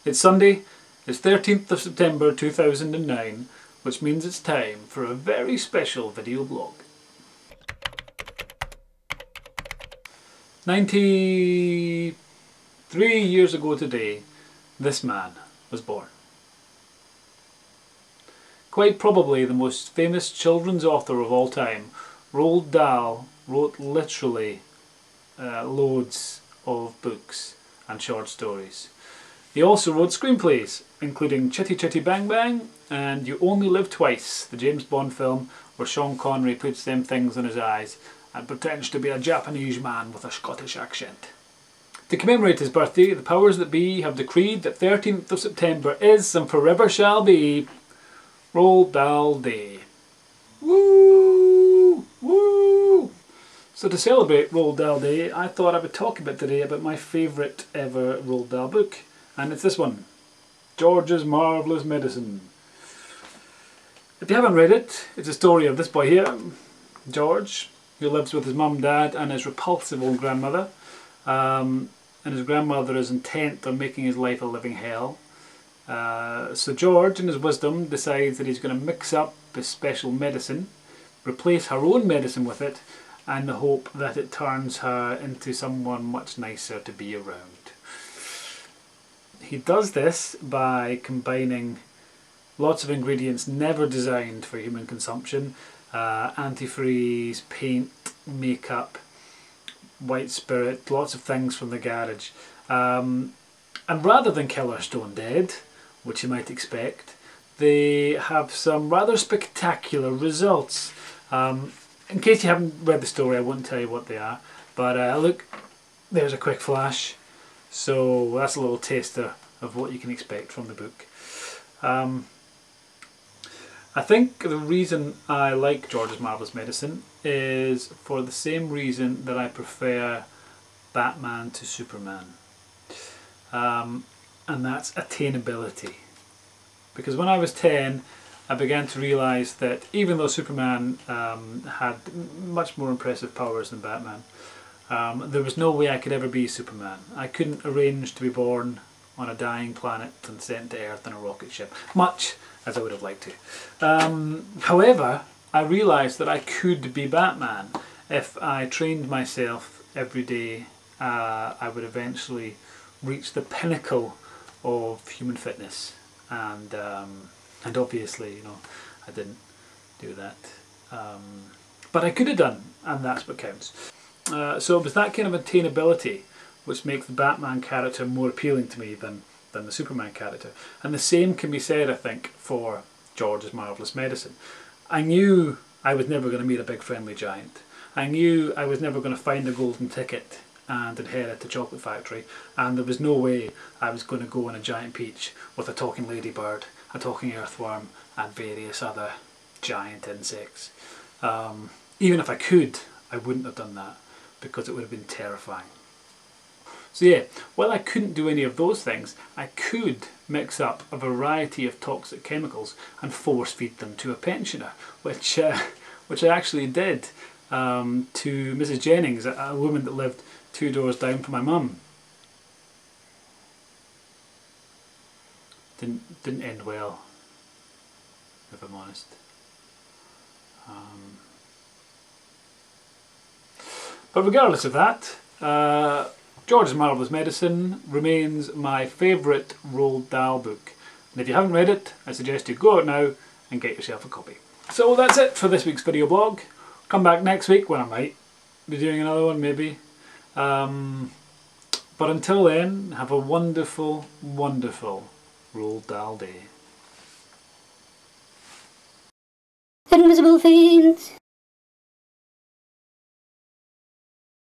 It's Sunday, it's 13th of September 2009, which means it's time for a very special video blog. 93 years ago today, this man was born. Quite probably the most famous children's author of all time, Roald Dahl wrote literally loads of books and short stories. He also wrote screenplays, including Chitty Chitty Bang Bang and You Only Live Twice, the James Bond film where Sean Connery puts them things in his eyes and pretends to be a Japanese man with a Scottish accent. To commemorate his birthday, the powers that be have decreed that 13th of September is and forever shall be Roald Dahl Day. Woo! Woo! So to celebrate Roald Dahl Day, I thought I would talk a bit today about my favourite ever Roald Dahl book, and it's this one, George's Marvellous Medicine. If you haven't read it, it's a story of this boy here, George, who lives with his mum, dad and his repulsive old grandmother. And his grandmother is intent on making his life a living hell. So George, in his wisdom, decides that he's going to mix up his special medicine, replace her own medicine with it, and the hope that it turns her into someone much nicer to be around. He does this by combining lots of ingredients never designed for human consumption, antifreeze, paint, makeup, white spirit, lots of things from the garage. And rather than kill her stone dead, which you might expect, they have some rather spectacular results. In case you haven't read the story, I won't tell you what they are, but look, there's a quick flash. So that's a little taster of what you can expect from the book. I think the reason I like George's Marvellous Medicine is for the same reason that I prefer Batman to Superman. And that's attainability. Because when I was 10, I began to realise that even though Superman had much more impressive powers than Batman, there was no way I could ever be Superman. I couldn't arrange to be born on a dying planet and sent to Earth in a rocket ship, much as I would have liked to. However, I realised that I could be Batman. If I trained myself every day, I would eventually reach the pinnacle of human fitness. And obviously, you know, I didn't do that. But I could have done, and that's what counts. So it was that kind of attainability which makes the Batman character more appealing to me than the Superman character. And the same can be said, I think, for George's Marvellous Medicine. I knew I was never going to meet a big friendly giant. I knew I was never going to find a golden ticket and inherit a chocolate factory, and there was no way I was going to go on a giant peach with a talking ladybird, a talking earthworm and various other giant insects. Even if I could, I wouldn't have done that because it would have been terrifying. So yeah, while I couldn't do any of those things, I could mix up a variety of toxic chemicals and force feed them to a pensioner, which I actually did to Mrs. Jennings, a woman that lived 2 doors down from my mum. Didn't end well, if I'm honest. But regardless of that, George's Marvellous Medicine remains my favourite Roald Dahl book. And if you haven't read it, I suggest you go out now and get yourself a copy. So that's it for this week's video blog. Come back next week when I might be doing another one, maybe. But until then, have a wonderful, wonderful Roald Dahl Day. Invisible fiends.